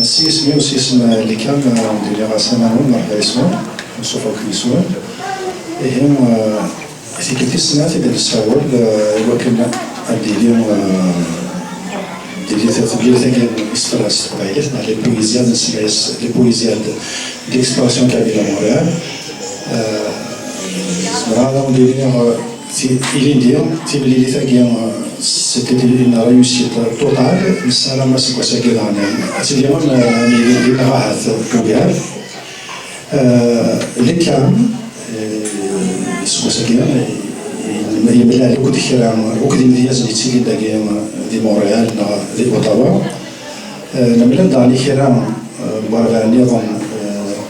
سي اسمي وسي اسم اللي كان ندير لها سنة مرحبا يسمون نشوفو كيسمون هم في كل السنوات اللي نساول الوكل عندي اليوم ديالي ثقيل إسفراس قبائلات مع لي بويزيا نسميس لي بويزيا ديكسبراسيون كابيلا موريال زمرا ندير إلي ندير تيبلي لي ثقيل c'était une réussite totale نسانا ما سكوا ساكيدان اليوم اللي نراها كبير اللي كان سكوا ساكيدان يبلع لك ديك وكدي مدياز اللي تيجي دي مونريال دي اوتاوا لما داني كيران بارغا نظام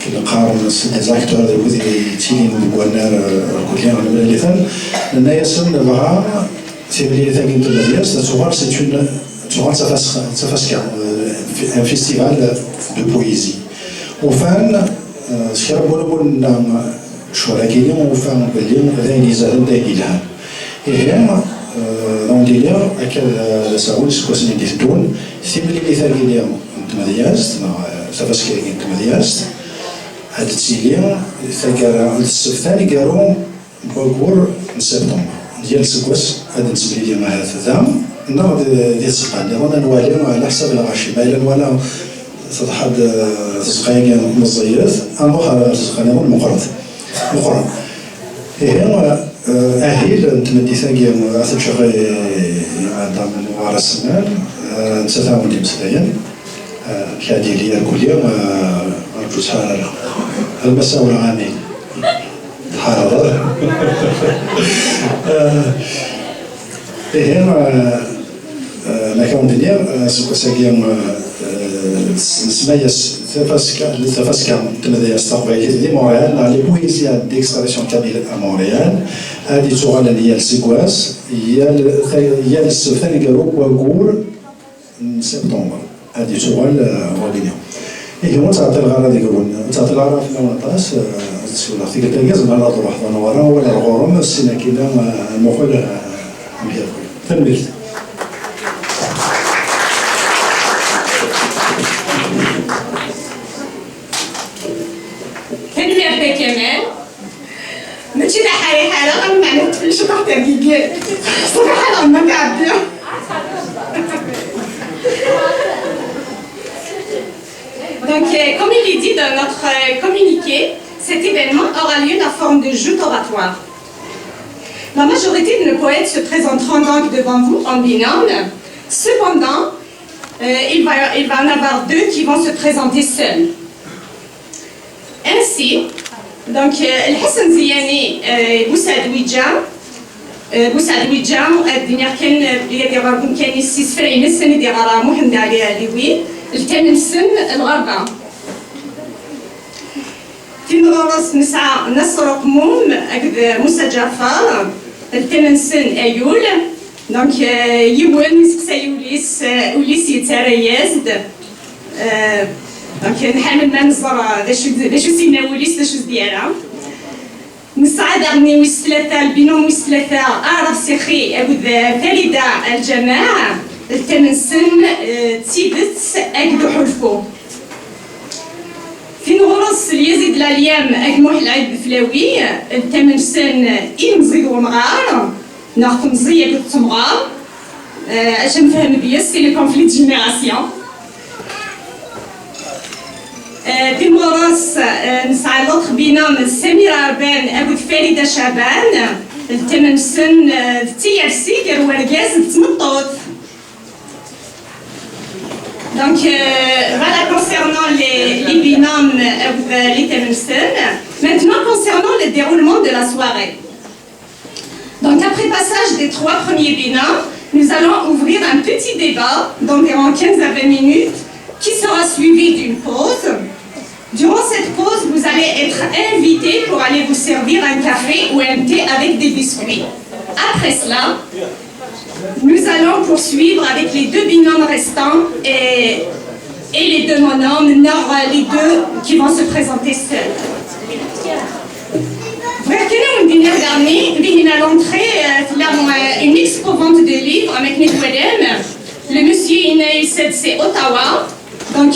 كنقارن دي زاكتور اللي تيجي من بوانار كليان ولا مثال لان ياسن بها تيبلي ثاني مدياز تصور سي اون تصور تفاسكا ان فيستيفال دو بويزي وفان شربوا بون شوراكيني وفان باليوم ذاين زاد دايلها إيه ندير هكا ساول سكوسني دي الدون ثيبلي لي ثاني اليوم مدياز تفاسكا مدياز هاد التيلي ثاكا الثاني قالوا بوكور سبتمبر ديال سكوس هذا نسبلي لي مع هذا نوع ديال السقان انا نوالي على حساب الغاشي ما الا ولا تضحى تسقايا مزيات انا تسقاني المقرض مقرض هي اهيل تمدي ثاني اثر شغل عندها من وراء السنان نتفاهم لي مسلايا كادي لي كل يوم رجل حراره المساء والعامين حراره هنا ما كان ندير سوق ساكيام نسميس تفاسكا تمدي استقبال دي مونريال لي بويزيا ديكسبرسيون كابيل ا مونريال هذه تغال هي السيكواس هي الثاني قالوا وكور سبتمبر هذه تغال ولينا إيه هو تعطي الغرض يقولون تعطي الغرض في المنطقة تسولف في التجاز ما لا تروح ضنا ورا ولا الغرام السنة كذا المخول مليار تنبيل تنبيل كمان ماشي لا حالة غير ما نتفلش تحت الجيجات صراحة لما تعدي Donc, comme il est dit dans notre communiqué, cet événement aura lieu dans la forme de joute oratoire. La majorité de nos poètes se présenteront donc devant vous en binôme. Cependant, il va en avoir deux qui vont se présenter seuls. Ainsi, donc, Hassan Ziani Boussad Ouidja, الدنيا كان يستسفر السنة دي غرامو حمد عليها لوي الثامن سن الغربة في مغرس نسعى نصر قموم موسى جعفر الثامن سن أيول دونك يوان يسقسى وليس يتريزد دونك نحمل ما نصر داشو سينا وليس داشو ديالها نسعى دغني ويسلثة البنوم ويسلثة أعرف سيخي أبو فريدة الجماعة الثامن سن تيبت أجدو حلفو في نغرس اليزيد الأليام أجموح العيد بفلاوي الثامن سن إمزيد ومغار ناخد مزية قلت مغار عشان نفهم بيا سي لي كونفليت جينيراسيون في المغرس نسعى لوطخ بينام سميرة عربان أبو فريدة شعبان الثامن سن تيارسي كار ورقاز تمطوط. Donc voilà concernant les binômes les Temensen. Maintenant concernant le déroulement de la soirée. Donc après passage des 3 premiers binômes, nous allons ouvrir un petit débat d'environ 15 à 20 minutes qui sera suivi d'une pause. Durant cette pause, vous allez être invités pour aller vous servir un café ou un thé avec des biscuits. Après cela, nous allons poursuivre avec les 2 binômes restants et les 2 monômes, les 2 qui vont se présenter seuls. À l'entrée, une expo-vente de livres avec Nedwedem. Le monsieur Inaï c'est Ottawa. Donc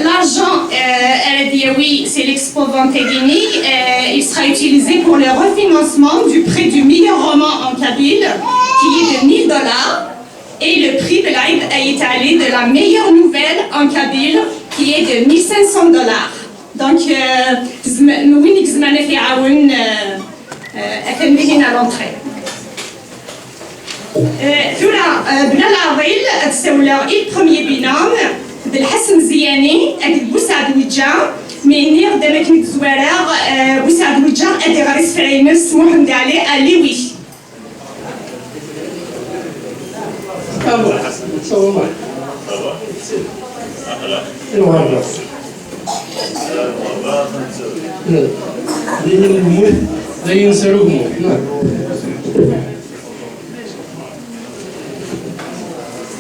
l'argent, elle a dit oui, c'est l'Expo Vantegini. Il sera utilisé pour le refinancement du prix du meilleur roman en kabyle, qui est de 1000 $, et le prix de l'Aïd a été allé de la meilleure nouvelle en kabyle, qui est de 1500 $. Donc, Mouinik Zmane fi Aoun à l'entrée. ثورة بنا العويل تسولى البروميي بينام بالحسن زياني أكد بوسعد وجا ميني غدا كنت زوارا بوسعد وجا أدي غاريس فرينس محمد علي أليوي.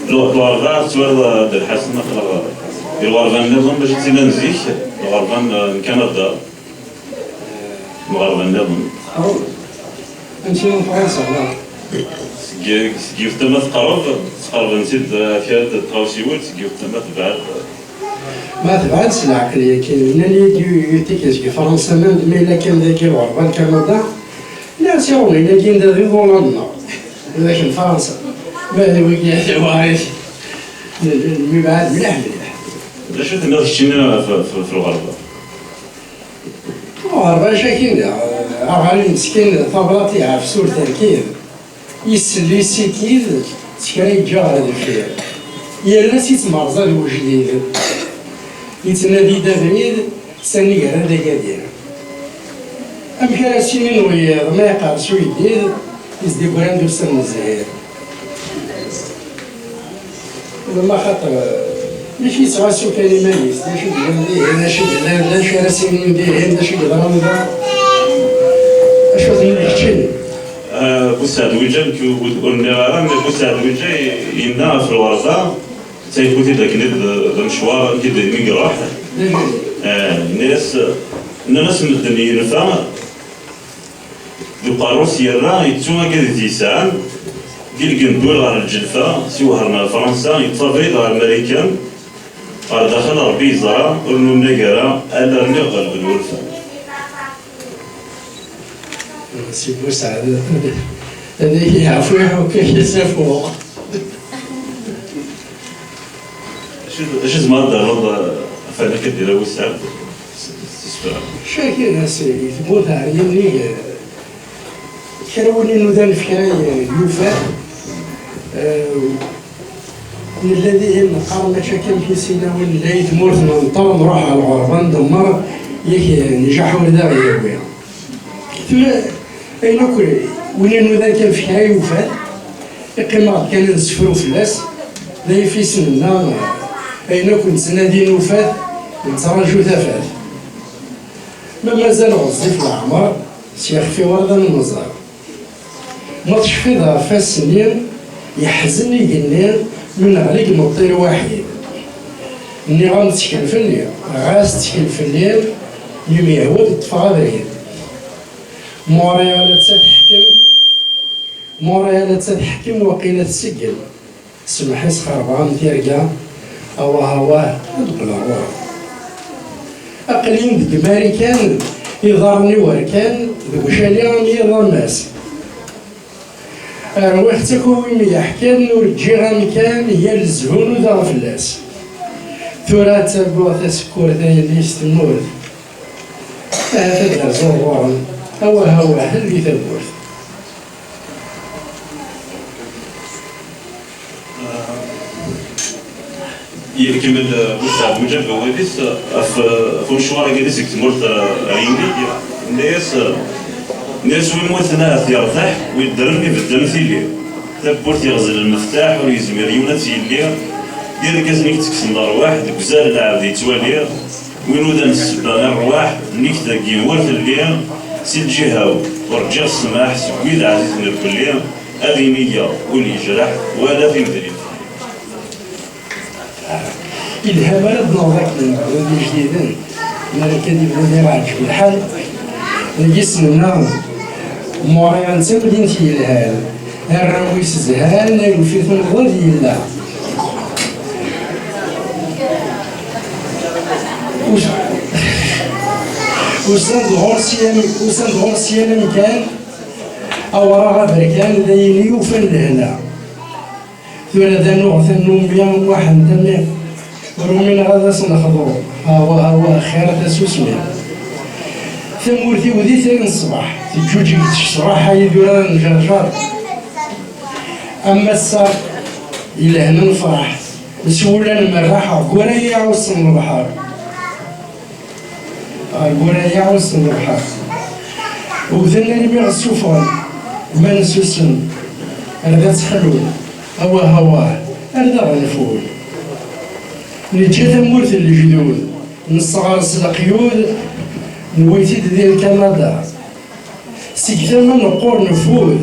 الوارغا تورد بالحسن الوارغان النظام باش تسينا نزيك الوارغان كندا الوارغان النظام نمشي لفرنسا سكيف تما تقرب نسيت فيها تقاوسي ولد سكيف تما تبعد ما تبعدش العقلية كاين اللي يتيكاش فرنسا ما إلا كان ذاك الوارغان كندا لا سيرون إلا كاين ذاك هولندا ولكن فرنسا ما وقع واعرف المبعد مليح مليح. لا شفت الناس شتينا في الغربة. الغربة شاكين غالي مسكين طابلاتي عارف سور تركيب يسلي سيكيد تكاي جا هذا الخير يلا سيت مرزا الوجديد يتنادي دابريد ساني غير هذا كادير أم كان سنين وياض ما يقارسو يديد يزدي براندو سن الزهير والله خاطر ماشي يتغاسو كلمة يس داشي بلندي هنا شي بلاد شي راسين ندير هنا شي ضرام ذا اشوف نحكي بوسعد وجا والنغارة بوسعد وجا ينا في الورقة تيكون داك المشوار كيدا ميقراح الناس مدنيين الفا يبقى روسيا يتسوى كذا تيسان كيلقى ندور على الجلفة سواء فرنسا يتصافي على الأمريكان على داخل ربي زرا ورنو نقرا ألا نغلب الولفة. سي بوسعد هذه يعرفوها وكيف يسافوا. اش زعما دار فانا كدير بوسعد؟ شاكين ناس يثبوتها عيني كانوا نودان في يوفا الذي نقار مشاكل في سينا ولا يثمر نطر نروح على الغربة ندمر ياك نجاح ولا غير ثم أين كل وين نودان كان في يوفا كما كان نسفروا في الناس لا في سننا أين كنت نادي نوفات نتراجو ثفات ما مازال غزي في العمر شيخ في ورده النظر ما تشفي ضعف السنين يحزنني قلنا من عليك مطير واحد اني غنتشكل في الليل غاس تشكل في الليل يوم يهود تفغى بعيد موريا تحكم وقيلة تسجل سمح خربان تيرقا هواه ندخل هواه أقليم دماري كان يضرني وركان ذوشالي راني الرماس أروح تكوين يحكان ورجي غامكان هي الزهون وذا فلاس ثورات تبوا تسكور ذا ليست النور هذا زوار هو هل ثبوت يكمل بوسعد وجا بواديس في مشوار جالس يكتمرت عيني ناس وين موثنا يرتاح ويدرني في التمثيلية تبورت يغزل المفتاح ويزمير يونات يلي دير كازنيك تكسم رواح بزال العبد يتوالي وين ودا نسبة الرواح نيك تاكي ورث الليل سي الجهة ورجع السماح سكويد عزيز من الكلية هذه نية واللي جرح ولا في مدري إلها بلد نوضك من بلد جديدين مالك هذه بلد راجع بالحال نجسمنا موريال تمدينتي الهال الرويس زهال وفي ثنظل يلا وسند غورسيان مكان أو راه بركان دايني يوفن لهنا ثورة ذا نوع ثنوم بيان واحد تمام رومين غادا سنخضرو هو خير تسوسمي ثمورتي وذي ثاني الصباح تجوجي الصباح هاي دوران الجرجار أما الساق إلى هنا نفرح نسول أنا مرحة قرية وصل البحر قرية وصل البحر وبذلنا اللي بيع السفن ما نسوسن هذا تخلون هوا هذا غنفول نجي ثمورت اللي جدود نصغر القيود نويتي ديال كندا سيكتما نقور نفوذ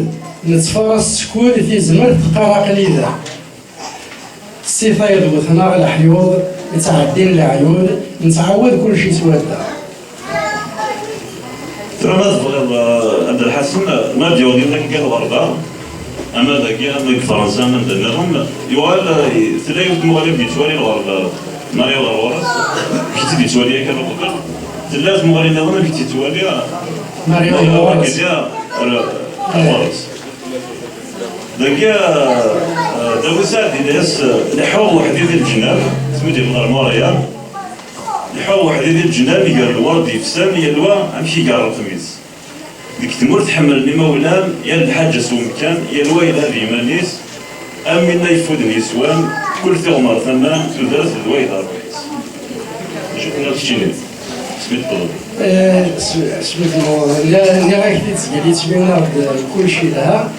نتفارس سكود في زمرت قرا قليلة السيفايض وثناغ الحيوض يتعدين العيون نتعود كل شيء سوادا ترى ما تبغى عبد الحسن ما ديالي لك قال الغربة أما ذاك أما فرنسا من دنهم يوال تلاقي المغرب بيتوالي الغربة ماري الغرورس كي تبي توالي كذا قبل تلاقي المغرب نظام كي تتوالي ماري الغرورس الغرورس ذاك دوسات الناس لحوا واحد ديال الجناب سميتو بالغرموريا لحوا واحد ديال الجناب قال الورد يفسام يلوا امشي قال الخميس ديك تمر تحمل المولان يا الحاجه سوم كان يا الويل هذه مانيس امنا يفود نسوان كل ثغمر ثمان تدرس الويل الرئيس شفنا الشيء سميت لا غير تبين كل شيء لها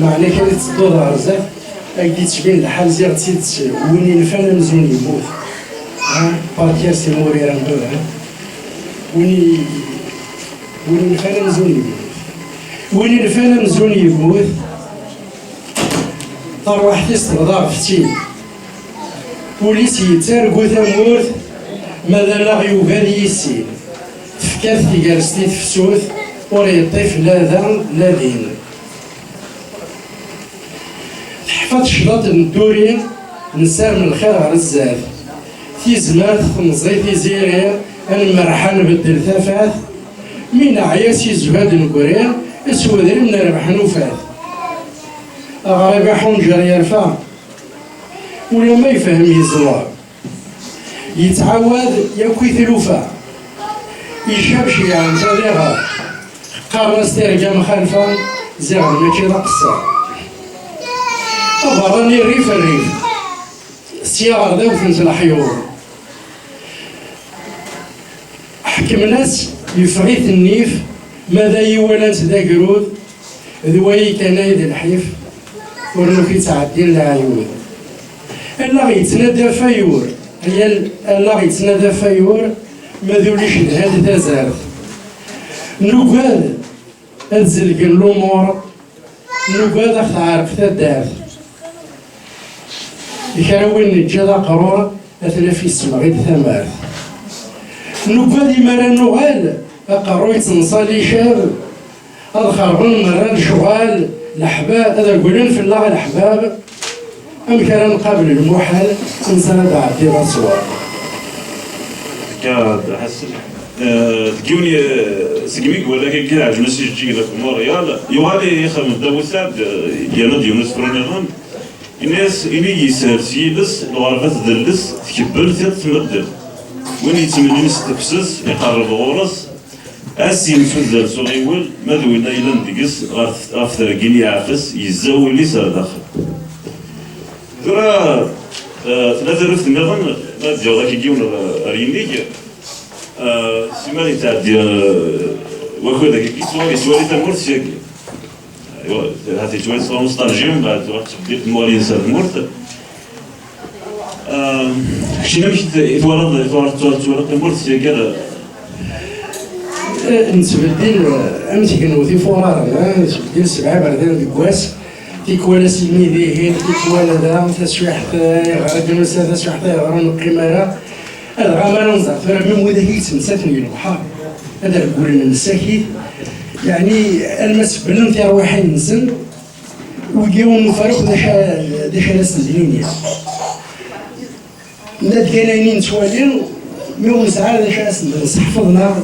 معنى كانت تدور رزاق أكيد تبين الحال زيرتيت ويني الفن مزون يموت باركير سي موري راندور ويني الفن مزون يموت ويني الفن مزون يموت طروح تستغضى فتين بوليسي تارقو ثمورت ماذا لا غيوب هذه السين تفكات تيجارستي تفسوث وريطيف لا ذا لا دين تحفظ شلاط الدوري نسار من الخير على الزاد في زمات خمزي في زيرين أنا مرحان بدل ثافات من عياسي زهاد نقرين اسود من ربح نوفات أغرب حنجر يرفع ولا ما يفهم يزوار يتعود يكوي ثلوفا يشبشي عن تاريخها قارن استرجع مخالفة زغر ماشي رقصة أبراني الريف السيارة ذا وثنت الحيور حكم ناس يفغيث النيف ماذا يولانت ذا قرود ذوي كان يد الحيف ورنو كيتعدين العيون إلا يتنادى فيور هي الله يتنادى فيور ما ذوليش هاد تزارت نقاد أنزل الأمور نقاد أختعرف تدارت يكراوين الجدا قرور أثنى في السمغيد ثمارت نقاد مرة نغال أقرو يتنصالي شاب أدخرغن مرة شغال الأحباب هذا يقولون في الله الأحباب أم كان نقابل المحال إنسان بعد رسول كاد حسن تجوني سقميك ولا كي عجبني سيجي لك موريال يوالي يخدم الدوسات يناد يونس فرنيغان الناس إني يسال سيدس الغرفة تدلس تكبل تمدل وين يتمنى يستفسس يقرب غورس أسيم فزل صغيول ماذوينا إلا ندقس غافتر كيني عافس يزاول لي سار داخل ترى ثلاثة رفت النظام ما تجاو ذاك يجيون رينيك سيماني تعدي واخد ذاك سوالي تمرت سيك هاتي شوي صار نوستالجيم بعد وقت بديت موالين سار مرت شي نمشي يتولد تمرت سيك نتبدل امتي كنوثي فورار نتبدل 7 بردان دكواس تيكوالا سيمي ذيهين تيكوالا دا تسويح غادي نسا تسويح غادي القمارة هذا غامر نزعف راه ميم وذاك يتمساتني البحر هذا نقول لنا الساكيت يعني المس بلن في رواحين نسن ويجيو نفرق داش على سنين ناد كاينين سوالين ميم نسعى داش على سنين حفظنا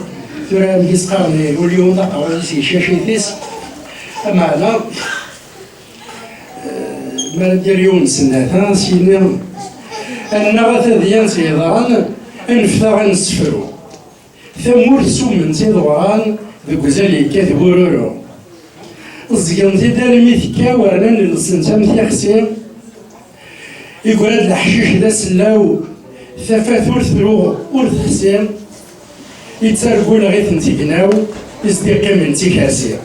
ثورة مديس قارني واليوم دا قوانيسي شاشيتيس معنا ما ندير يوم سنة سينا أن غاتا سيضران أنفتا نسفرو ثمور سومن سيضران ذوك زالي كاتب ورورو الزقان تيدا الميثكا ورنا نلسنسام تيخسي يقول هاد الحشيش دا سلاو ثفات ورثرو ورث يتسرقوا لغاية نتيقناو يصدق من تيكاسي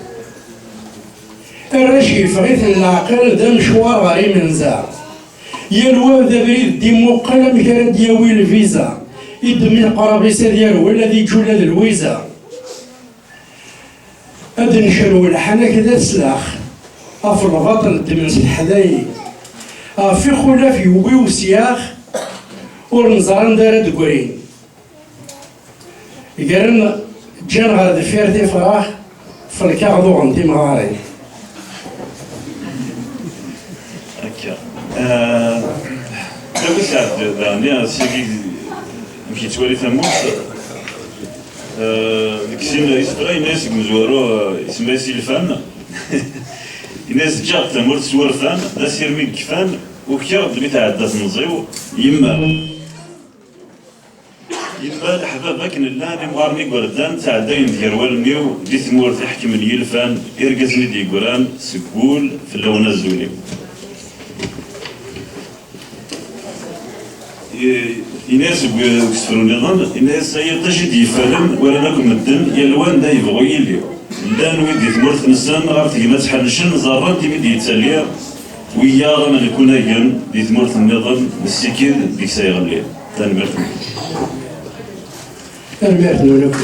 الرشي فغيث العقل دا مشوار غاري منزع يلوى ذا بريد دي مقالة مكارا دياوي الفيزا يدمي القرابيسة ديالو ولا دي جولة الويزا هاد نشرو الحنا كدا سلاخ في البطن دمنس الحداي في خلاف يوبي وسياخ ورنزارن دارا دكورين قالن جان غاد فيرتي فراخ في الكاغدو غنتي مغاري هكا دابا ساعد دانيا سيكي مشي توالي ثموت ديك السين يسبرا الناس مزورو يسمى سيلفان الناس جا ثمور سورفان دا سيرمي كفان وكيا دمي تعدى تنزيو يما الحباب كن لا مغارني قردان تعدين ديال والميو دي ثمور تحكم اليلفان إرقزني دي قران سكول في اللون الزولي الناس يسفروا نظام الناس يرتجي دي فلم ولا لكم الدم يلوان دا يبغوا يليو لا نويد دي ثمور تنسان غارت ما تحلشن زاران دي مدي يتساليا ويا غانا نكون ايان دي ثمور النظام بالسكير ديك سايغلي تنبرتم تنميرت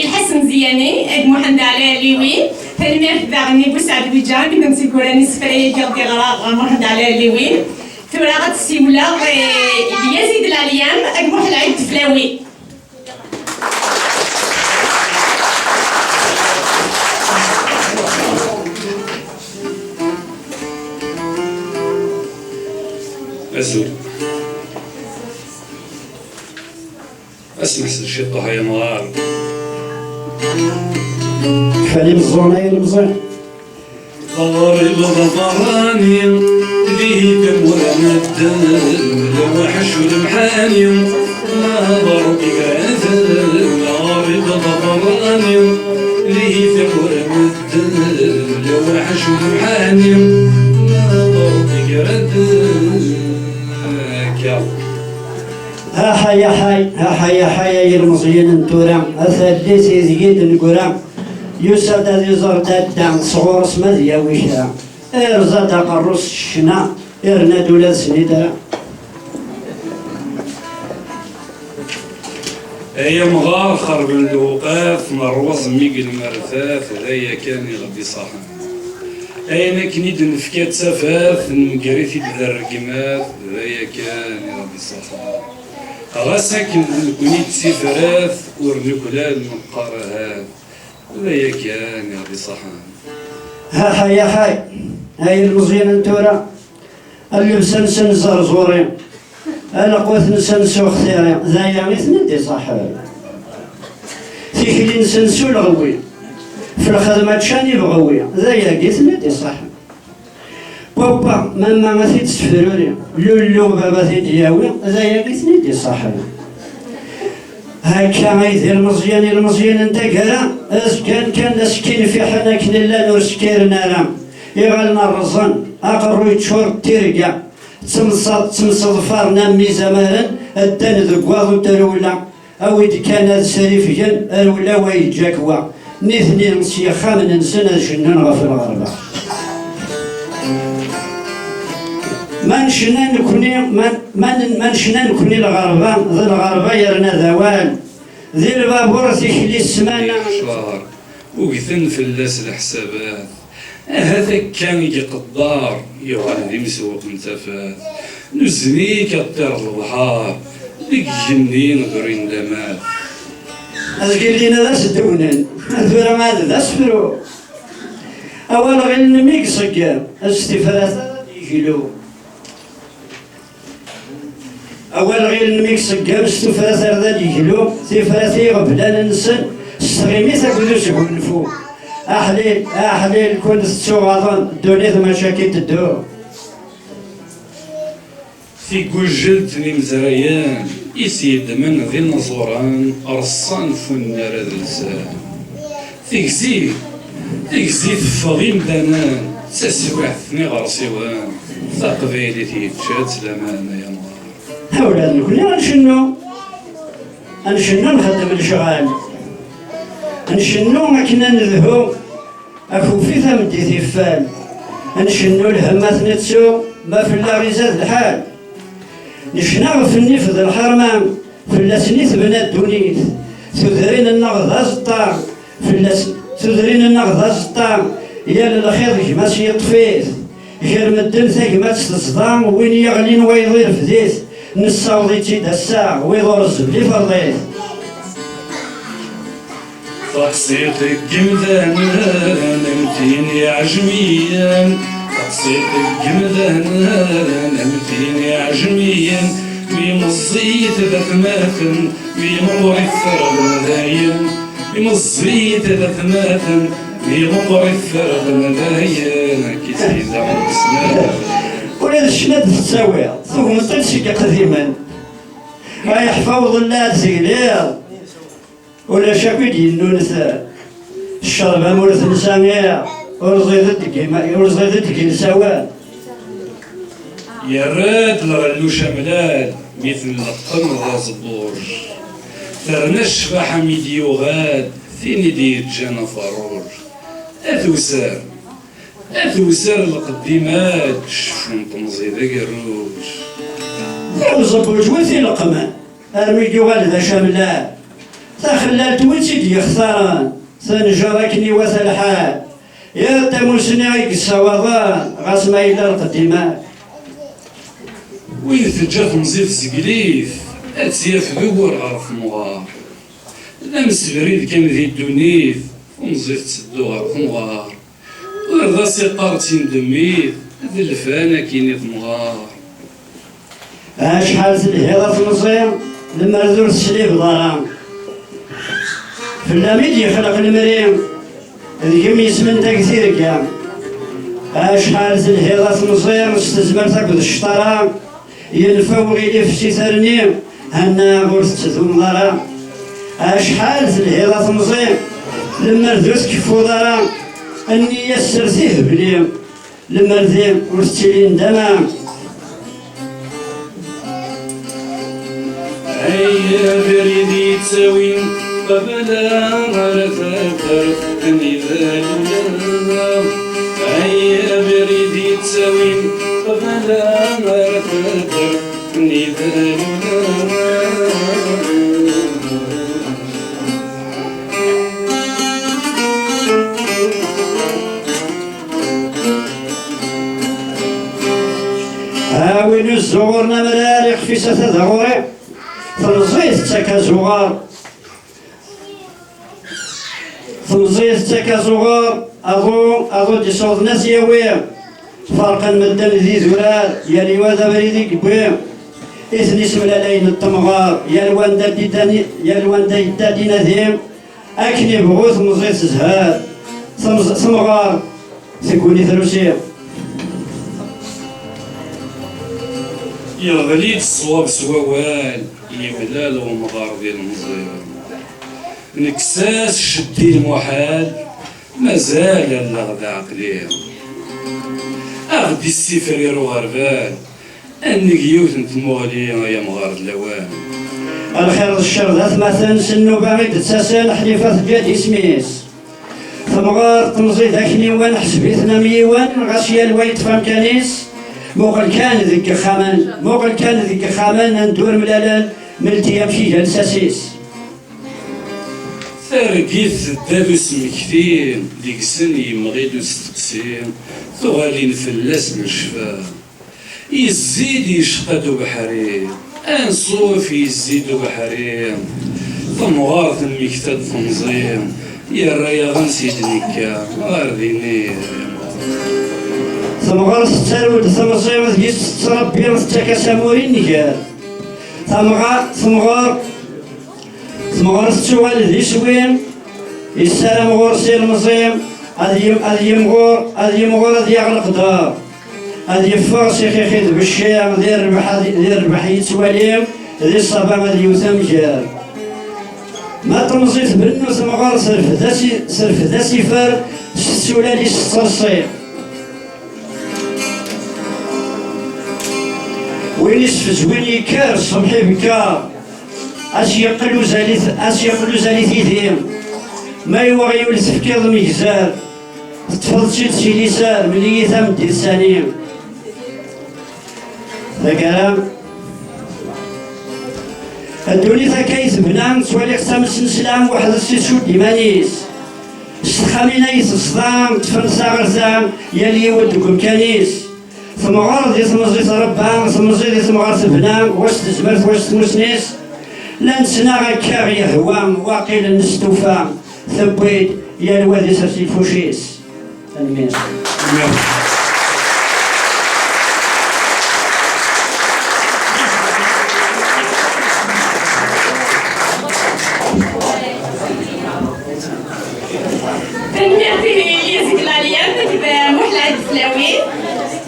الحسن زياني محمد علي ليوي تنميرت داغني بوسعد ويجان كنا نسيكوراني سفري ديال غرا محمد علي ليوي ثورة غتسيولا يزيد العليام محمد العيد الفلاوي أزول أسمح الشطة هي نهار فالي مزوني المزون غارب غفراني ليه تمورانا الدم لوحش والمحاني ما ضرب يقاثل غارب غفراني ليه تمورانا الدم لوحش والمحاني ما ضرب يقاثل ها حي يا المصريين انتورا اثدي سيزيد نقرا يوسف دادي زرداد صغور اسمه يا ويشا ارزاد قروس الشنا ارنا دولا سنيدا هي مغار خرب اللوقاف مروز ميق المرثاث هذايا كان يغبي صاحن أين كنيد نفكات سفاف نمقريثي بالرقمات هذايا كان يغبي صاحن غاسك كنيد سفراث ورنكلال مقارهات هذايا كان يغبي صاحن ها هاي المزين انتورا اللي بسنسن زرزوري انا قوت نسنسو اختياري ذا يعني ثندي صاحبي تيكلي نسنسو الغوي في الخدمة شاني بغوي ذا ياقي ثندي صاحبي بابا ماما ما تسفرولي لولو بابا تيدياوي ذا ياقي ثندي صاحبي هكا غيثير المزيان انت كرا كان سكين في حنا كنلا نور سكيرنا رام يغلنا الرزن اقرو يتشور تيرقا تمصد فارنا ميزا مالا الدان ذقواض ترولا او إذا كان سريفيا ارولا ويجاكوا نثني نسيخا من نسنا جنان غفر الغربة ما نشنا نكوني الغربة ذي الغربة يرنا ذوال ذي البابور تيخلي السمانة شهر وقثن في اللاس الحسابات هذا كان يقدار يغالي مسوق متفات نزني كطير البحار لك جنين غرين لمات أذكر لنا ذا سدونان أذكر ما ذا سفرو أول غير نميك صقام استفادة يجلو أول غير الميكس قامس تفرا زردا يجلو تفرا غبلان نسن استغيمي تاكلو سكونفو أحليل كون تسوغاضن دونيت مشاكل تدو في جوجلت مزريان يسيد من ذي النظوران أرصان فنار الزان تكزي تفغيم دانان تسوح ثني غرسيوان تقبيلي تيتشات لمانا يا نهار هاولاد نقول غنشنو نخدم الشغال نشنو ما كنا نذهو أكو في ثمدي تيفال نشنو الهمات نتسو ما في الله زاد الحال نشنا في النفذ الحرمان في اللسنيث بنا الدونيث تدرين النغض أزطار تدرين النغض أزطار يا للخير كما سيطفيث غير مدن ثاك ما تستصدام وين يغلين ويضير في ذيث نصاوضي تيدسا ويضور الزبلي فرضيث تقصيتك جمدان نمتيني عجميا تقصيتك جمدان نمتيني عجميا بمصيت ذات ماتن بمقر الثرب دايم بمصيت ذات ماتن بمقر الثرب دايم كيسيد عمر سنان ولا الشناد تساوي ثم تنسك قديما ما يحفظ الله زيلير ولا شاكويد ينونس الشربة مورث نسامية ورزيدتك نساوان يا راد لغلو شملال مثل القمر غازبور ثرنا الشباح ميديو غاد ثيني دير جانا فرور أثوسار القديمات شفن تنزيد قروج وزبوج وثي لقمان الميديو غاد ذا شملال تخلال توتي يختاران سنجركني وثا الحال يا تموسني السوضان غاسما إلى القديمات وين تجات نزيف زقليف أتسياف ذور غرف مغار لمس بريد كان ذي الدونيث ونزيف تسدو غرف مغار ورضا سيطارتين دميث ذي الفانا كينيت مغار شحال الهيضة في مصير لما رزور السليب ضرام في اللاميد يخلق المريم ذيك يسمن تكثير كام شحال الهيضة في مصير استزمر تاكد الشطرام ينفو غيلي في سيثرني هنا غرست ثم ضرام شحال الهيضة في مصير لما رزوت كفو ضرام أني يسرتيه بليم لما رذيم ورستيلين دمام هيا بريدي تساوين قبلا غرفة نذالنا هيا بريدي تساوين قبلا غرفة نذالنا وين الزغورنا مرارق في ستة ضغوري ثمزيت تكا زغار أظن دي صوت ناس يويم فرقا مدن ذي ذلال يا لواذا بريدي قبيم إثني اسم لين التمغار يا الواندا يدادي نذيم أكني بغوث مزيت زهاد ثمغار تكوني ثلوسيم يغليت الصواب سواوال يبلال ومغار ديال المزيان نكساس شدي المحال مازال اللغد عقليا أغدي السفر يرو غربال أنك يوث نتموالي يا مغار اللوان الخير الشر ذات مثلا سنو بعيد تساسان حليفة جاد اسميس ثمغار تمزي ذاك نيوان حسبيتنا ميوان غاسيا الويت فام كانيس موقل كان ذيك خامان ندور ملالان ملتي يمشي جلساسيس ثارقيت الدابس مكثير ديك السن يمغيدو استقسيم ثغالين فلاس الشفا يزيد يشقدو بحريم انصوف يزيدو بحريم ثمغارة المكتاد تنظيم يا الرايا غنسيد نكا غارديني ثمغار ستارود ثمصيوث يستربي رثتك سامورين نكار ثمغر ستوال ذي سوين السلام غورسي المزيم هذا يمغور هذا يغلق دار هذا يفور شيخي خيد بالشيم ذي ربح يتواليم ذي الصبا هذا يوثم جار ما تمزيت بنو ثمغر صرف ذا سفر سولالي الصرصير وين يسفز وين يكار صبحي بكار اش يقلو زالي ثيثيم ما يوغي يولس في كيض ميكزار تفضل شي ليسار ملي يثم ديال سانيم ذا كلام الدولي ذا كيث بنام توالي قسام السنسلام واحد السيسود ديمانيس الشخامينا يتصدام تفرسا غرزام يالي يودكم كنيس ثم غرض يثمزيت ربان ثمزيت يثمغرت بنام واش تزمرت واش تمسنيس لا نسنا غكاغ يا هوام واقيلا نستوفام ثبيت يا الوادي سرسي الفوشيس امين تنميتي يزيد العليان كذا محلى الفلاوي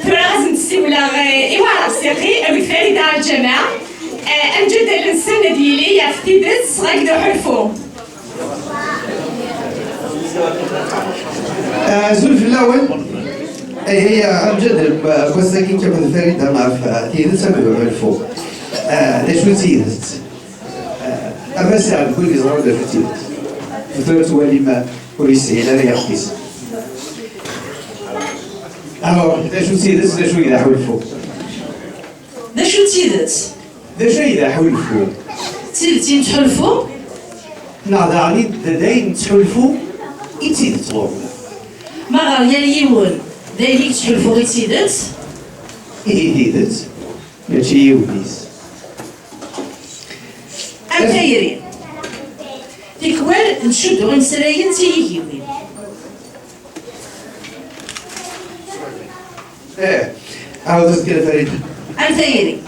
تراغز نتسيولا إيوارا سيقي أبي فريدة الجماعة أنجد السنة ديالي يا فتيدز غاكدو حلفو زلف الأول هي أمجد كوساكين كيف فريدة مع تيدز غاكدو حلفو شو تيدز أبس على كل زرار دا فتيدز فترت ولما وليسي لا يقيس دا شو تيدز دا شو إذا حلفو دا شو تيدز دا شو إذا حلفو تيدتين تحلفو نعضاني داين تحلفو إتيد طور ما غير يمون دايليك تحلفو غي تيدت تيدت ماشي يونيس أمتايرين تيكوال نشدو غنسراين تيجيوين عاود تذكر فريد أمتايرين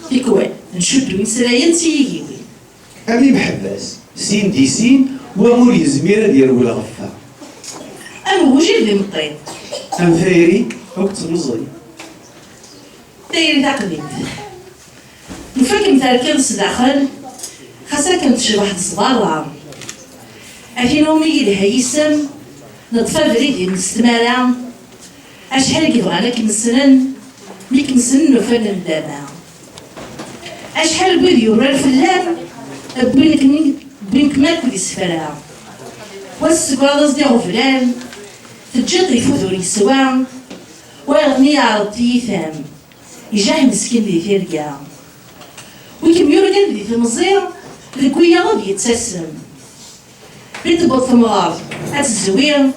تيكوال نشدو غنسراين تيجيوين أمي بحباس سين دي سين ومولي زميرة ديال ولا غفا أم وجد لي مطين أم فايري وقت مزري دايري تقليد نفك متركز داخل خاصة كنت شي واحد الصبارة أفين أمي لها يسم نطفى بريد المستمرة أشحال كيبغى لك نسنن ميك نسنن وفن الدانا أشحال بيد يورا الفلان بينك ماكل يسفرها والسكراض ديال غفلان تجد يفوذو يسوان ويغني عرض تيثام يجاه مسكين دي فيركا ويكم يورقن دي في المزير الكوية غادي يتسسم بيت بوط ثمغار هات الزوير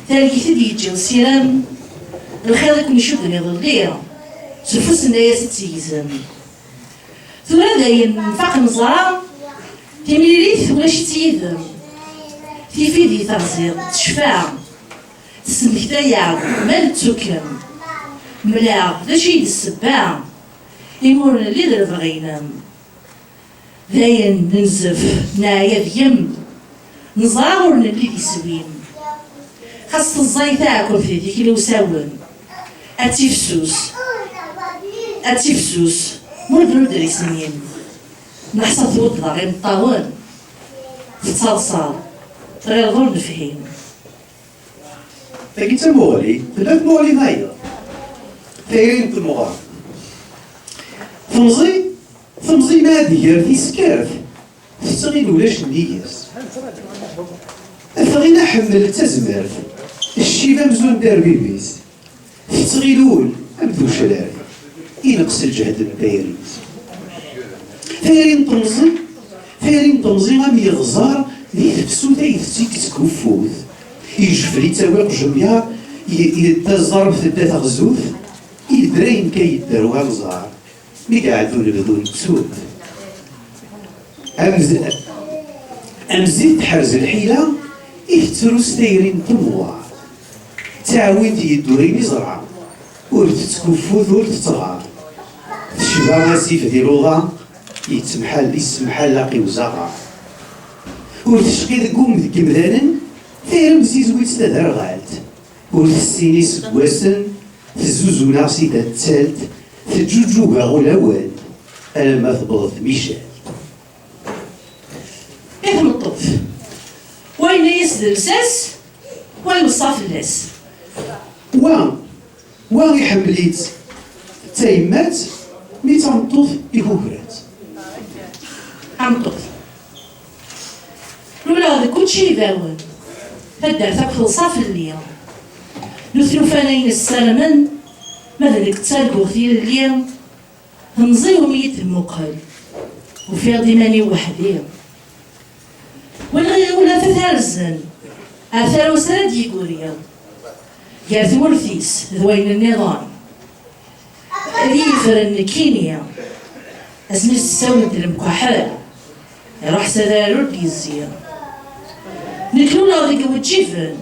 تالي تدي يجي السيران الخير يكون يشوف دنيا ظلير سفوس الناس تيزم ثورا داين نفاق المزرعة تيميريث ولا شي تيذم تيفيدي تغزير تشفاع تسمكتايا مال تسكم ملاغ دا شي السباع يمورنا اللي درب غينام داين ننزف نايا ديم نزاورنا اللي يسويم خاص الزاي تاكل في ذيك الوساون اتيفسوس مول دري سنين نحصل ثوت غير الطاون تصلصال غير غور نفهيم لكن تمولي ثلاث مولي هايدا ثايرين تمغار ثمزي ما دير في سكارف تستغيل ولاش نديس أفغينا حمل تزمرت الشيبة مزون دار بيبيس تستغيلول أبدو شلاري ينقص الجهد البيريز ثايرين تمزي غام يغزار ذي تفسوتا يفتيك تكوفوث يجفري تاويق جميع يتزرب ثدات غزوث يدرين كي يداروها غزار مي قاعدون بدون تسود أمزيد تحرز الحيلة يفتروس دايرين طموار تعاون يدورين يزرع ور تتكفوث ور تتغار تشبع ناسيف ديال الوضع يتمحل لاقي وزاقع ورتشقي ذكوم ذك مدانا ثيرم زيزويت تدار غالت ورتسيني سكواسن تزوزونا سيدا تسالت تجوجوها غلاوان أنا ما تبغض ميشال إيه الطف وين يسد الساس وين الصاف الناس وان يحمليت تايمات مي تنطف يهوكرات عم طف لولا هذا كلشي يباون فدار تاكل صاف اليوم نثلو فانين السلمن ماذا ديك تسالكو غثير اليوم نزيو ميت المقال وفي ضماني وحدي والغير ولا تثارزن اثار وسرد يقوليا قالت ورثيس ذوين النظام ريفر كينيا ازمير تساوي المكحل راح سدارو ديزيا نكلونا ذيك وتشيفن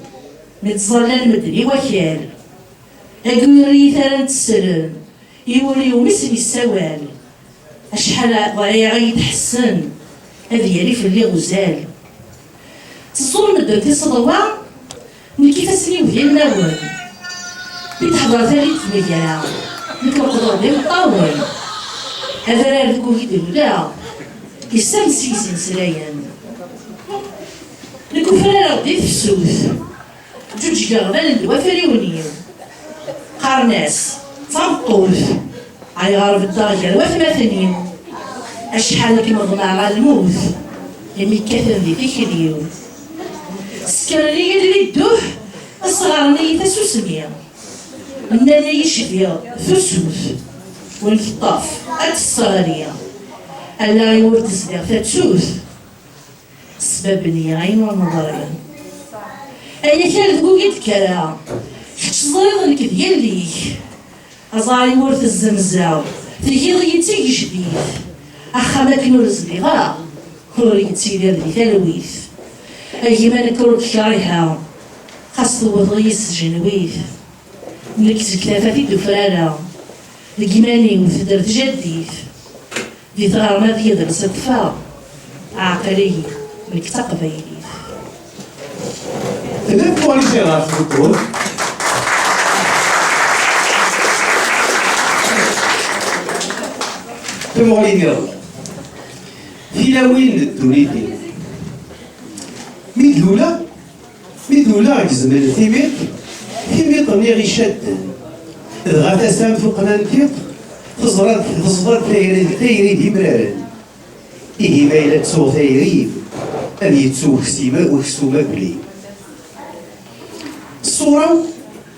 نتظلل مدري وكال اقوي ثالث السلام يوري ومسني السوال اشحال ضريعي يتحسن هذه يعرف اللي غزال تصور مدة تصدوا من كيفاسني وذي الماون بتحضر ثالث مياه مثل القدر ديال الطاول هذا راه ذكو يدير لا يستمسي سنسلايان الكفرة ردي في السوث جوج قربان الوفريونيو قرناس تنطوف عي غارب الدرجة وثماثنين أشحال كيما ضمع على الموت يمي كثر ذي فكريو سكرانية اللي يدوه الصغارنية تسوسمية النانا يشفيا ثسوث والكطاف الصغارية ألا يورد صديق تسوث سببني عين ونظريا أنا كانت قويت كرا شزايض لك دياليك أزاري ورث الزمزاو تيجي ضيتي جديد أخامك نور صديقا وريتي ديال ذي تلويث أيما نكروك كاريها خاص وضيس جنويث ملك كلافة في الدفرانة لقيماني وثدرت جديث ذي تغارما ذي درس الطفا عاقلي ملك تقبيلي تقدر تقولي شي غير في الدكتور تمولي يلا في لاوين الدوليدي ميدولا جزمن ثيميط نيغي شادن غاتا سام فوقنا نتيق تصدر تايري ديمرارن إيه مايلة تسوغ تايريب أبي تسوغ سيما وكسوما بلي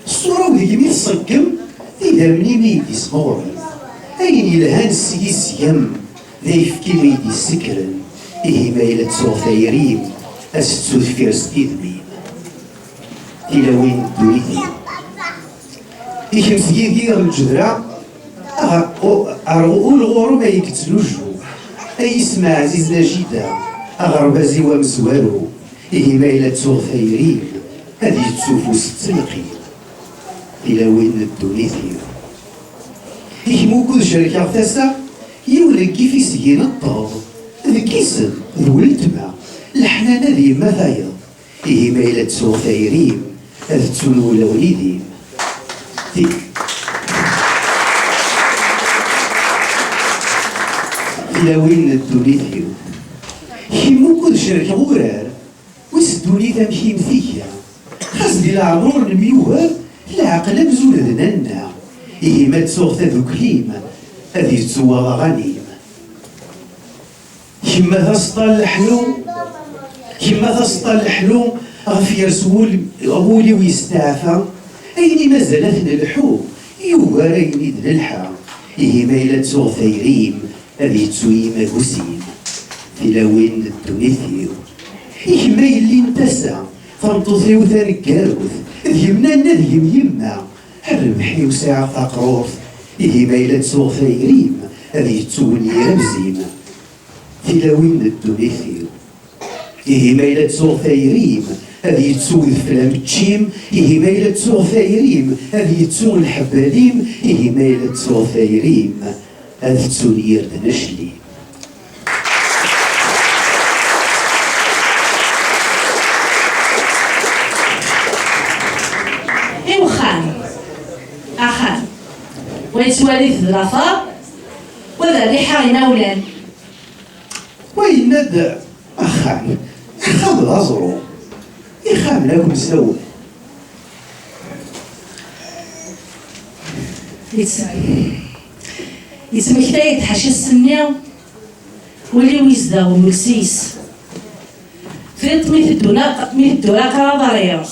الصورة وديك مي تصقم إذا مني ميدي سموري أين يلهان السيس يم ذا يفكي ميدي سكرن إيه مايلة تسوغ تايريب أستسوذ فيرس إذمين إلى وين الدوليدي إيه مسيدي الجدرة أرغو الغورو ما يكتلوجو أي اسم عزيز نجيدا أغربازي ومزوارو إيه مايلة تسوغ ثايرين هذه تسوفو ستلقي إلى وين الدوليدي إيه موكود شركة غتاسا يولي كيف يسيين الطاب ذكيسن ذولتما الحنانة ذي ما ثايض إيه مايلة تسوغ ثايرين هذا تسولو لوليدي إلى وين الدوليدي كيمو كل شركة غرار ويسدوني تمشي مثيكا خاص دي العمر الميوهر العقل مزول ذننا إيه ما تسوغ تذكريم هذه تسوى غنيم كما تسطى الحلو غفير سول غولي ويستعفى أيني مازالتنا الحو يوهر أيني دن الحا إيه مايلة تسوغ ثيريم هذه تسوي ماكوسين في لاوين الدونيثيو إيه مايل انتسع فانتوثيو ثاني كاروث ذيمنا ذيم يما الربحي وساعة تقروث إيه مايلة تسوغ ثيريم هذه تسوني رمزيم في لاوين الدونيثيو إيه مايلة تسوغ ثيريم هذه تسوي فلام تشيم إيه مايلة تسوغ ثيريم هذه تسوي الحباليم إيه مايلة تسوغ ثيريم هذه تسوي يرد نشلي ويتوالي في الأثار وذا ريحة يناولان وين ند أخان أخام الأزرو يخام لكم سوا يتمكتا يتحشي السنية ولي ويزدا وملسيس فيت ميت الدولا كراباريا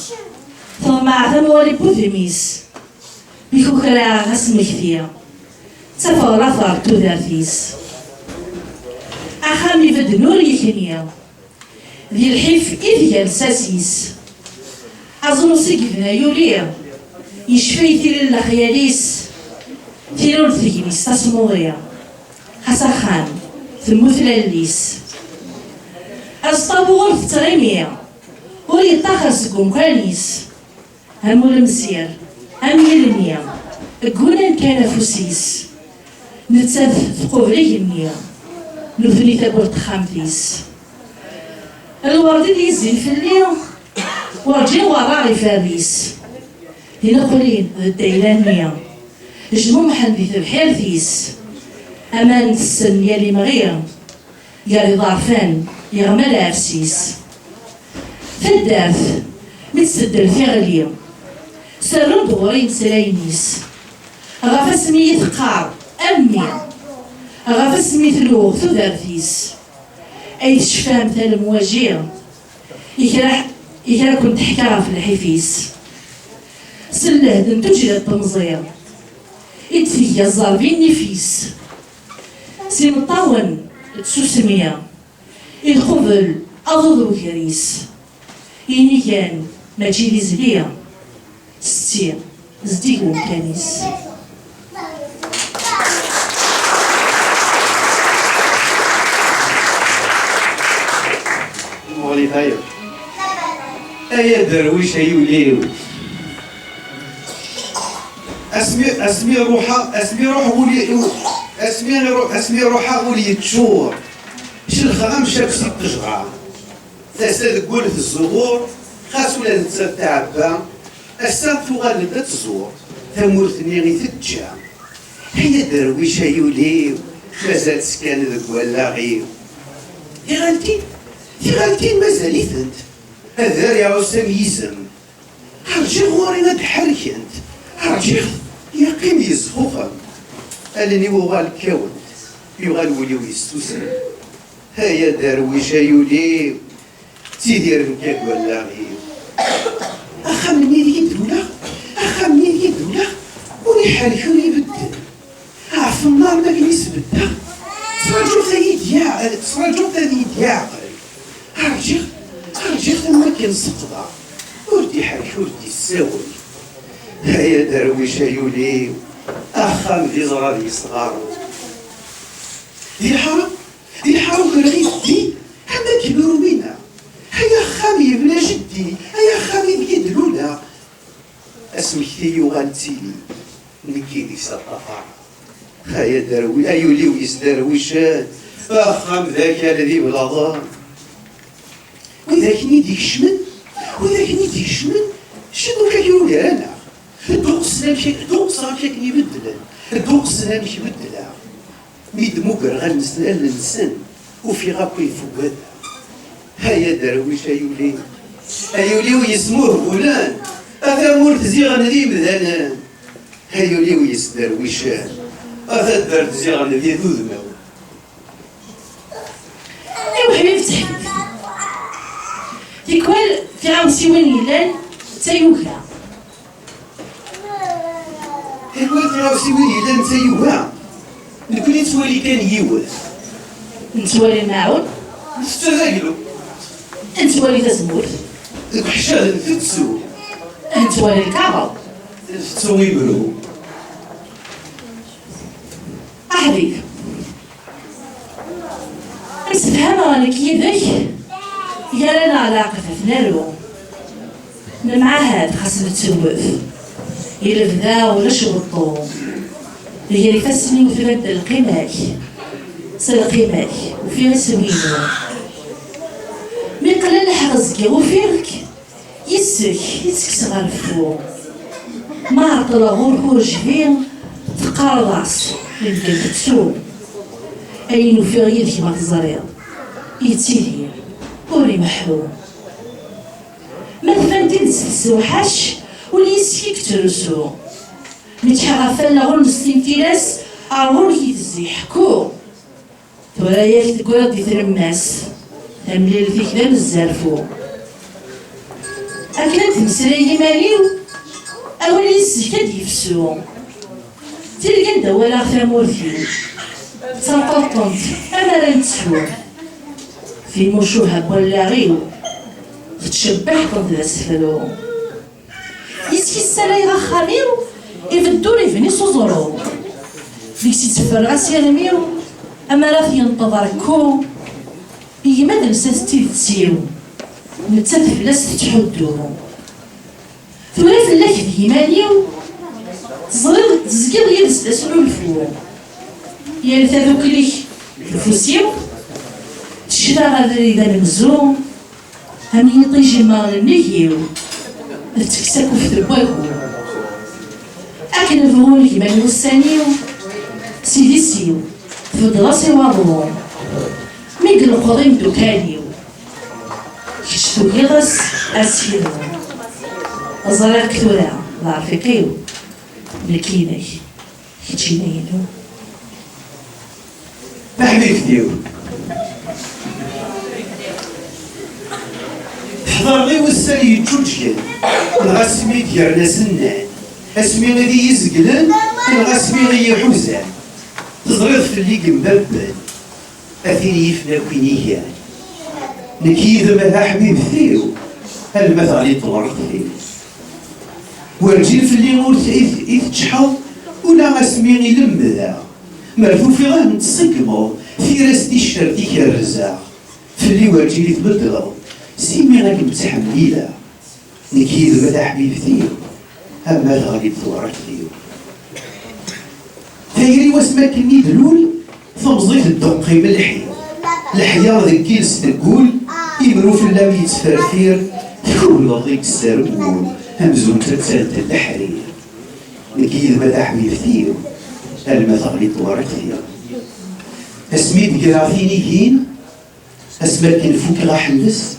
ثم عثم ولي بوثميس بيكو كرا غاس مكثية تفاورا ثار تودارتيس أخامي في النور يكنيا ذي الحيف إذ يلساسيس أظن سيقفنا يوليا يشفي ثير الخياليس ثيرو الثقيليس تسموغيا خسخان ثمثل الليس أصطابو غرف تريميا ولي طاخس كونكانيس هم المسير هم يلميا قونا كان فوسيس نتسف قبليه النية نثني تقول خامتيس الورد اللي يزين في الليل ورجي وراغي فاريس هنا قولين الديلانية جمو محندي ذبحير ثيس أمان السن يالي مغير يالي ضعفان يغمل عرسيس فالدارث متسدر في غليا سرن دغورين سلاينيس غاف سميت قار أمي غاف سميت لوغ ثدارثيس أي تشفام ثال المواجير إكرا كنت حكاها في الحفيس سله دن تجري التنظير إدفيا الزاربين نفيس سيمطاون تسوسمية الخبل أضض كريس إني كان ماجي لي زليا ستي زديكو كانيس مولي طيب أيا درويش أيوليو اسمي روحها ولي تشور شلخام شاف سيد تجغى تسال تقول في الزهور خاص ولا تتعبى السام تغال بدا تزور ثمورتني غي تتجا هي درويش يوليو مازال سكان ذك ولا غير في غالتين مازاليتنت هذا يا عسام يزم هرجي غورينا تحركنت هرجي يقيم يزخوخا ألني وغال كاونت يغال وليو يستوسن هيا درويش يوليو تيدير نكاك ولا غير أخا منين يدولا ولي حالك يبدل عرف النار ما كنيس بدا صراجو ثاني يعقل هرجي ثم كنسقطا وردي حالك وردي الساوي هيا درويش يوليو أخا مذي زرادي يصغارو دي الحرام كرغيث دي حنا كبروا بينا هيا خامي بلا جدي هيا خامي بيد لولا اسمك ثيو غالتيلي نكيدي سطفا هيا دروي أيوليو يزدرويشات أخام ذاك الذي بلاظان وذاك نيديك شمن شنو كيقولوا لي أنا الدوق سلام شكل يبدل ميد موكر غنسنال النسن وفي غاكو يفوق هيا درويش أيوليو يسموه فلان هذا مورت زيغن ذي مذنان أيوليو يسدرويشان هذا درت زيغن ذي ذو ذمو أيوا حبيبتي تيكوال في عاوسي وين يلان تايوكا تيكوال في عاوسي وين يلان تايوكا نكوني توالي كان يوث نتوالي الماعون نستغلو نتوالي تزمور الحشاد نفتسو نتوالي الكعبة تسوي برو أحبيب نسفهم راني كيدك يا لنا علاقة ثنالو المعاهد خاص نتسوف يلف ذا ولا شغطو هي اللي تسمي وثبت القيماك سلقيماك وفيها سوينو من قلال حرزكي وفيرك يسك صغار فوق ما عطلا غور خرج فيه تقارضاس اللي كانت تسوم أين في غير كيما تزريض يتيدير وري محروم ما تفندين تسوحاش واللي يسكيك ترسو متحرفان غور نسلم كيلاس أغور كيتزيحكو تورا ياك تقول دي ترماس تمليل فيك لا نزارفو أكلت مسراي ماليو أولي السكاد يفسو تلقى ندوالها ثامورثي تنقطنت أنا راه نتسوى في مشوها ولا غيو تشبح كنت ذا سفلو يسكي السلاي غخاميو يفدو لي فيني سوزورو ديك تتفرغ سيرميو أما راه ينتظر كو يما درسات تيتسيو نتا تفلاس تحدو ثورا فلاك ديمانيو تزرير تزكير يدس تسعو الفو يا لثاذوك ليك الفوسيو تشرا غادر إذا منزوم هم يطيجي مغرنيكيو تكساكو في ترباكو أكن الفهول كيما الوسانيو سيدي سيو تفضلاسي واضو ميقل القضيم دوكانيو كشتو يغرس أسيرو أزرار كثورا لعرفيقيو لكيني كيتشينينو محميك ديو حضر غي وسالي يتجوجل الغاسمي ديال ناسنان اسمي غادي يزقلن الغاسمي غي يحوزان تزريض في اللي قمبابان اثيري يفنا كوينيان نكيد مها حبيب ثيو المثل يطلق ثيو ورجيل في اللي نقول تشحض ولا غاسمي غي لمذا مرفو في غا نتسقمو في راس تيشر ديك الرزاق في اللي ورجيل تبدلو سيمي غاك متحمليلا نكيد مها حبيب ثيو أما غادي تورك ثيو تايري واسماك كني دلول فمزيت الدقي من الحياة ذيك كيلس تقول يمرو في اللام يتفرفير تقول غيك السرقول همزون تتسالت الحرير نكيد ما تحوي ثيو أما غادي تورك ثيو اسميت كراثيني هين اسماك نفوك غاحلس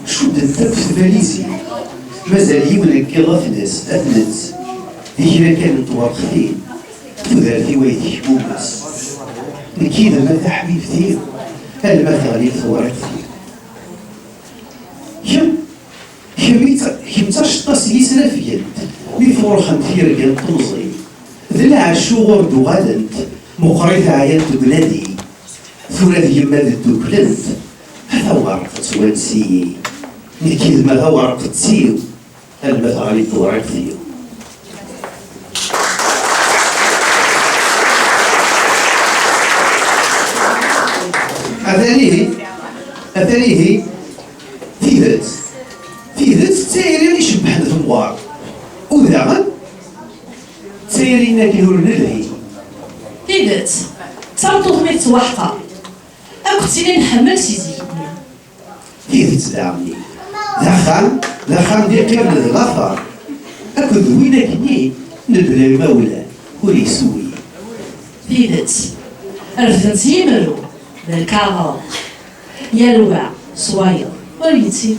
شود انت في فاليزي مازال يولك كغفنس أثنس ذيكنا كانت ورخين تذارتي ويتي مومس نكيدا ما تحبيب ثير المثل غادي ثورك ثير كم تشطس يسرى في يد مي فورخن ثير قال طمزي ذلع الشغور دوغالنت مقريت عيان تبلادي ثورة يما دوكلنت هذا ورقة وانسي نكيد ما ورقة تسيو المثل غادي ثورك ثير أثريه في ذات تايرين اللي شبحنا في الموار وذاغن تايرين كيهور نلهي في ذات تنطط ميت وحقة أكتيني نحمل سيزيني في ذات داعمني ذاخان ديال كامل الغفار أكد وينا كني نبلا المولى وليسوي في ذات رفضت يمرو بالكاغا يا ربع صوايا وليتي